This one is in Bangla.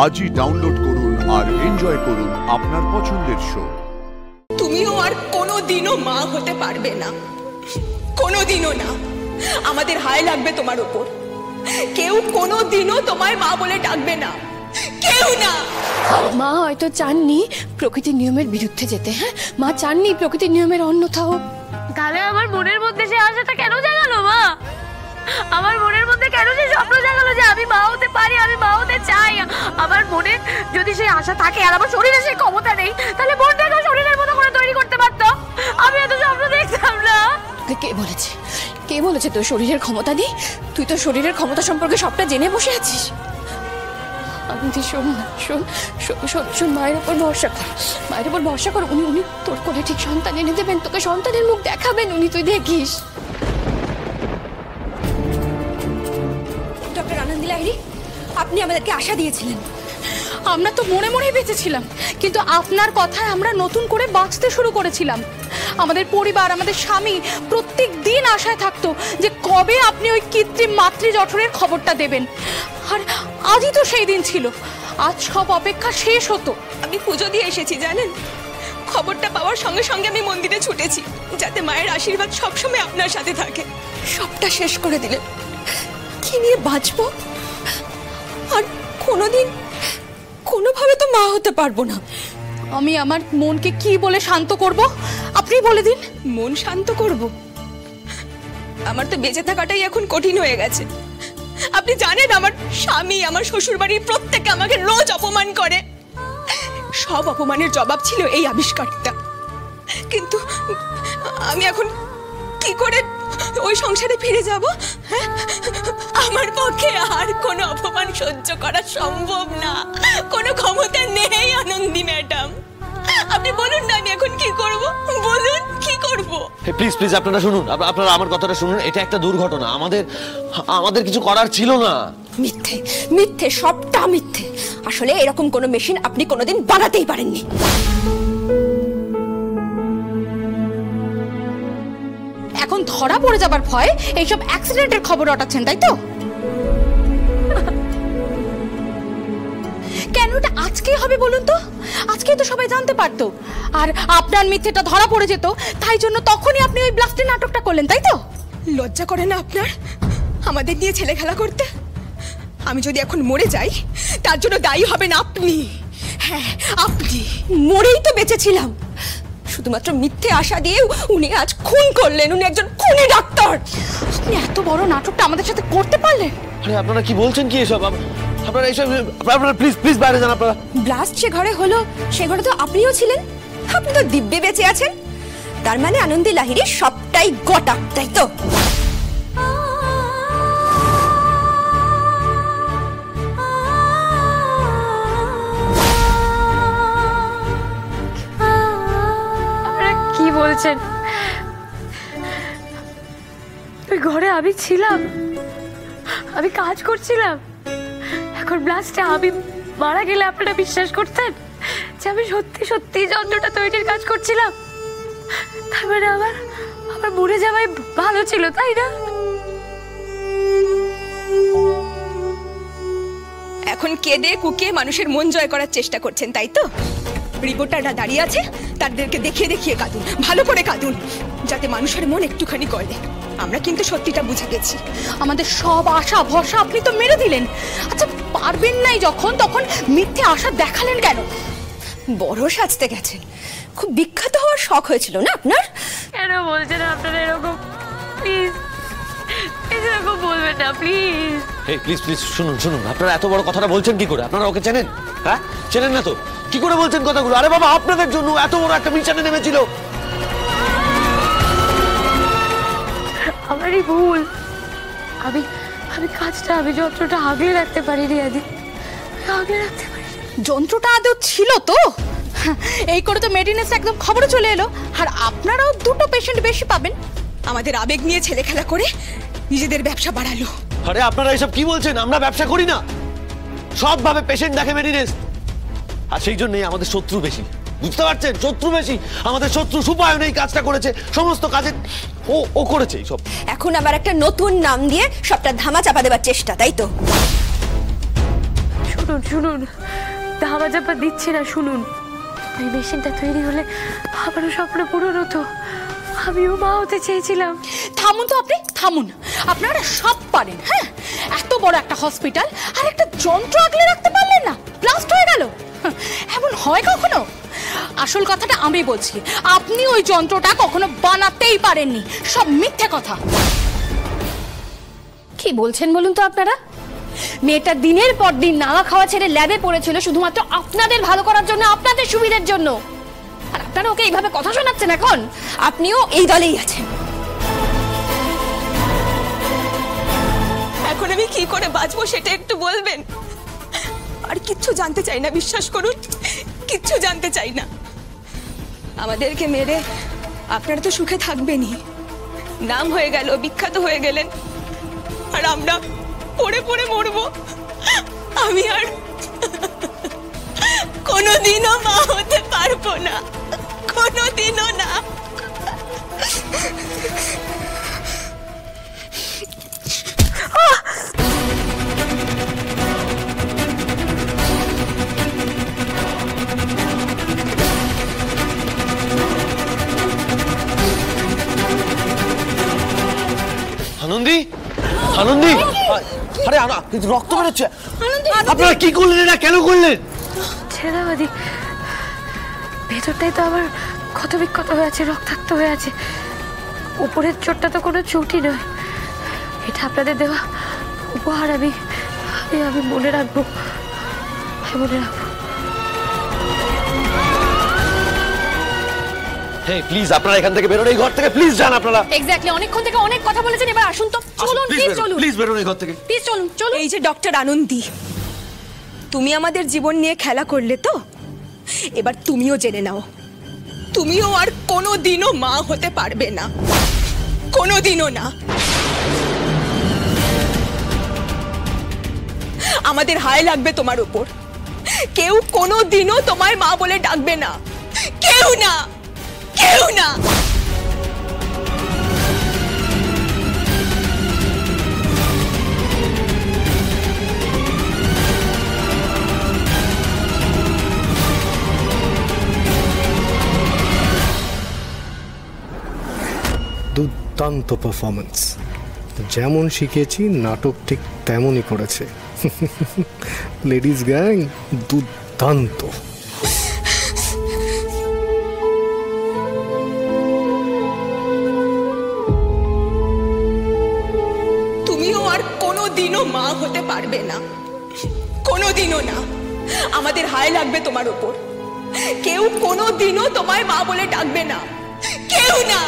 আজই ডাউনলোড করুন আর এনজয় করুন আপনার পছন্দের শো। তুমিও আর কোনোদিনও মা হতে পারবে না, কোনোদিনও না। আমাদের হায় লাগবে তোমার উপর। কেউ কোনোদিনও তোমায় মা বলে ডাকবে না, কেউ না। মা হয়তো চাননি প্রকৃতির নিয়মের বিরুদ্ধে যেতে। হ্যাঁ, মা চাননি প্রকৃতির নিয়মের অন্যথা হোক। তাহলে আমার মনের মধ্যে সে আশাটা কেন জাগালো মা? আমার মনের মধ্যে কেন সে স্বপ্ন জাগালো যে আমি মা হতে পারি, আমি মা হতে চাই? আমার মনে যদি সেই আশা থাকে আর আমার শরীরে সেই ক্ষমতা নেই, তাহলে মনটাকে শরীরের মতো করে তৈরি করতে পারতো। আমি এত স্বপ্ন দেখতাম না। কে বলেছে? কে বলেছে তোর শরীরের ক্ষমতা নেই? তুই তো শরীরের ক্ষমতা সম্পর্কে সবটা জেনে বসে আছিস। আনন্দি শোন না, শোন শোন শোন শোন, মায়ের উপর ভরসা কর, মায়ের উপর ভরসা কর। উনি তোর কোলে ঠিক সন্তান এনে দেবেন, তোকে সন্তানের মুখ দেখাবেন উনি, তুই দেখিস। ডক্টর আনন্দি লাহিড়ী, আপনি আমাদেরকে আশা দিয়েছিলেন। আমরা তো মনে মনে বেঁচেছিলাম, কিন্তু আপনার কথায় আমরা নতুন করে বাঁচতে শুরু করেছিলাম। আমাদের পরিবার, আমাদের স্বামী প্রত্যেক দিন আশায় থাকতো যে কবে আপনি ওই কৃত্রিম মাতৃজঠরের খবরটা দেবেন। আর আজই তো সেই দিন ছিল, আজ সব অপেক্ষা শেষ হতো। আমি পুজো দিয়ে এসেছি জানেন, খবরটা পাওয়ার সঙ্গে সঙ্গে আমি মন্দিরে ছুটেছি যাতে মায়ের আশীর্বাদ সবসময় আপনার সাথে থাকে। সবটা শেষ করে দিলেন। কি নিয়ে বাঁচবো? আর কোনোদিন কোনোভাবে তো মা হতে পারবো না। আমি আমার মনকে কি বলে শান্ত করব আপনি বলে দিন। মন শান্ত করব? আমার তো বেঁচে থাকাটাই এখন কঠিন হয়ে গেছে। আপনি জানেন আমার স্বামী, আমার শ্বশুর বাড়ির প্রত্যেকে আমাকে রোজ অপমান করে। সব অপমানের জবাব ছিল এই আবিষ্কারটা। কিন্তু আমি এখন কি করে ওই সংসারে ফিরে যাব? হ্যাঁ, আমার পক্ষে আর কোনো অপমান সহ্য করা সম্ভব না, কোনো ক্ষমতা নেই আনন্দি ম্যাডাম। আপনি বলুন না আমি এখন কি করব, বলুন কি করব? প্লিজ প্লিজ আপনারা শুনুন, আপনারা আমার কথাটা শুনুন। এটা একটা দুর্ঘটনা, আমাদের কিছু করার ছিল না। মিথ্যে মিথ্যে, সবটা মিথ্যে। আসলে এরকম কোনো মেশিন আপনি কোনোদিন বানাতেই পারেননি। এখন ধরা পড়ে যাবার ভয় এইসব অ্যাক্সিডেন্টের খবর রটাচ্ছেন, তাই তো? কেন এটা আজকেই হবে বলুন তো? আজকেই তো সবাই জানতে পারতো, আর আপনার মিথ্যেটা ধরা পড়ে যেত। তাই জন্য তখনই আপনি ওই ব্লাস্টের নাটকটা করলেন, তাই তো? লজ্জা করে না আপনার আমাদের নিয়ে ছেলে খেলা করতে? আমি যদি এখন মরে যাই তার জন্য দায়ী হবেন আপনি। হ্যাঁ, আপনি। মরেই তো বেঁচেছিলাম, শুধুমাত্র মিথ্যে আশা দিয়ে উনি আজ খুন করলেন। উনি একজন খুনি ডাক্তার। আপনি এত বড় নাটকটা আমাদের সাথে করতে পারলেন? আরে আপনারা কি বলছেন কি এসব? আপনারা এইসব, আপনারা প্লিজ প্লিজ বাইরে যান। আপনারা ব্লাস্ট যে ঘরে হলো সে ঘরে তো আপনিও ছিলেন। আপনি তো দিব্যে বেঁচে আছেন। তার মানে আনন্দি লাহিড়ী সবটাই গোটা, তাই তো? আপনারা কি বলছেন? ওই ঘরে আমি ছিলাম, আমি কাজ করছিলাম। এখন ব্লাস্টে আমি মারা গেলে আপনারা বিশ্বাস করতেন যে আমি সত্যি সত্যি যন্ত্রটা তৈরির কাজ করছিলাম? তার মানে আমার মরে যাওয়াই ভালো ছিল, তাই না? এখন কেঁদে কুকিয়ে মানুষের মন জয় করার চেষ্টা করছেন, তাই তো? রিপোর্টাররা দাঁড়িয়ে আছে, তাদেরকে দেখিয়ে দেখিয়ে কাঁদুন, ভালো করে কাঁদুন, যাতে মানুষের মন একটুখানি গলে। আমরা কিন্তু সত্যিটা বুঝে গেছি। আমাদের সব আশা ভরসা আপনি তো মেরে দিলেন। আচ্ছা, পারবেন নাই যখন, তখন মিথ্যে আশা দেখালেন কেন? বড় সাজতে গেছেন। খুব বিখ্যাত হওয়ার শখ হয়েছিল না আপনার? কেন বলছেন আপনারা এরকম? প্লিজ এরকম বলবেন না, প্লিজ। এই প্লিজ প্লিজ শুনুন শুনুন, আপনারা এত বড় কথাটা বলছেন কি করে? আপনারা ওকে চেনেন? হ্যাঁ, চেনেন না তো? কি করে বলছেন কথাগুলো? আরে বাবা, আপনাদের জন্য এত বড় একটা মিশনে নেমেছিল। আমারই ভুল। আমি কাজটা, যন্ত্রটা আগলে রাখতে পারিনি। আগলে রাখতে পারি। যন্ত্রটা আদৌ ছিল তো? এই করে তো মেডিনেস একদম খবরে চলে এলো, আর আপনারাও দুটো পেশেন্ট বেশি পাবেন। আমাদের আবেগ নিয়ে ছেলে খেলা করে নিজেদের ব্যবসা বাড়ালো। আরে আপনারা এসব কি বলছেন? আমরা ব্যবসা করি না, সবভাবে পেশেন্ট দেখে মেডিনেস। আর সেই জন্যই আমাদের শত্রু বেশি, বুঝতে পারছেন? শত্রু বেশি। আমাদের শত্রু সুপায়ন এই কাজটা করেছে, সমস্ত কাজে ও করেছে এইসব। এখন আবার একটা নতুন নাম দিয়ে সবটা ধামা চাপা দেবার চেষ্টা, তাই তো? শুনুন শুনুন, ধামা চাপা দিচ্ছে না, শুনুন। ওই মেশিনটা তৈরি হলে আমারও স্বপ্ন পূরণ হতো, আমিও মা হতে চেয়েছিলাম। থামুন তো আপনি, থামুন। আপনারা সব পারেন, হ্যাঁ? এত বড় একটা হসপিটাল আর একটা যন্ত্র আগলে রাখতে পারলেন না, ব্লাস্ট হয়ে গেল। এমন হয় কখনো? আসল কথাটা আমি বলছি, আপনি ওই যন্ত্রটা কখনো বানাতেই পারেননি, সব মিথ্যে কথা। কি বলছেন বলুন তো আপনারা? মেয়েটা দিনের পর দিন নাওয়া খাওয়া ছেড়ে ল্যাবে পড়েছিল শুধুমাত্র আপনাদের ভালো করার জন্য, আপনাদের সুবিধার জন্য। আর আপনারা ওকে এইভাবে কথা শোনাচ্ছেন এখন? আপনিও এই দলেই আছেন। এখন আমি কি করে বাঁচবো সেটা একটু বলবেন? আর কিচ্ছু জানতে চাই না, বিশ্বাস করুন, কিচ্ছু জানতে চাই না। আমাদেরকে মেরে আপনারা তো সুখে থাকবেনই, নাম হয়ে গেল, বিখ্যাত হয়ে গেলেন, আর আমরা পড়ে পড়ে মরবো। আমি আর কোনোদিনও মা হতে পারবো না, কোনোদিনও না। আনন্দী, আনন্দী, আরে কিন্তু রক্ত বেরোচ্ছে। আপনারা কি করলেন, এটা কেন করলেন? ছেদাবাদি, ভেতরটাই তো আমার ক্ষত বিক্ষত হয়ে আছে, রক্তাক্ত হয়ে আছে। উপরের চোটটা তো কোনো চোটই নয়, এটা আপনাদের দেওয়া উপহার। আমি মনে রাখবো, মনে রাখবো। হ্যাঁ প্লিজ আপনারা এখান থেকে বেরোন, এই ঘর থেকে প্লিজ যান আপনারা। এক্স্যাক্টলি, অনেকক্ষণ থেকে অনেক কথা বলেছেন, এবার আসুন তো, চলুন প্লিজ, চলুন প্লিজ বেরোন এই ঘর থেকে, প্লিজ চলুন চলুন। এই যে ডক্টর আনন্দী, তুমি আমাদের জীবন নিয়ে খেলা করলে তো, এবার তুমিও জেনে নাও, তুমিও আর কোনোদিনও মা হতে পারবে না, কোনোদিনও না। আমাদের হায় লাগবে তোমার উপর, কেউ কোনোদিনও তোমায় মা বলে ডাকবে না, কেউ না, কেউ না। দুর্দান্ত পারফরমেন্স, যেমন শিখেছি নাটক ঠিক তেমনই করেছে। লেডিস গ্যাং দুর্দান্ত। তুমিও আর কোনোদিনও মা হতে পারবে না, কোনোদিনও না। আমাদের হায় লাগবে তোমার উপর, কেউ কোনোদিনও তোমায় মা বলে ডাকবে না, কেউ না।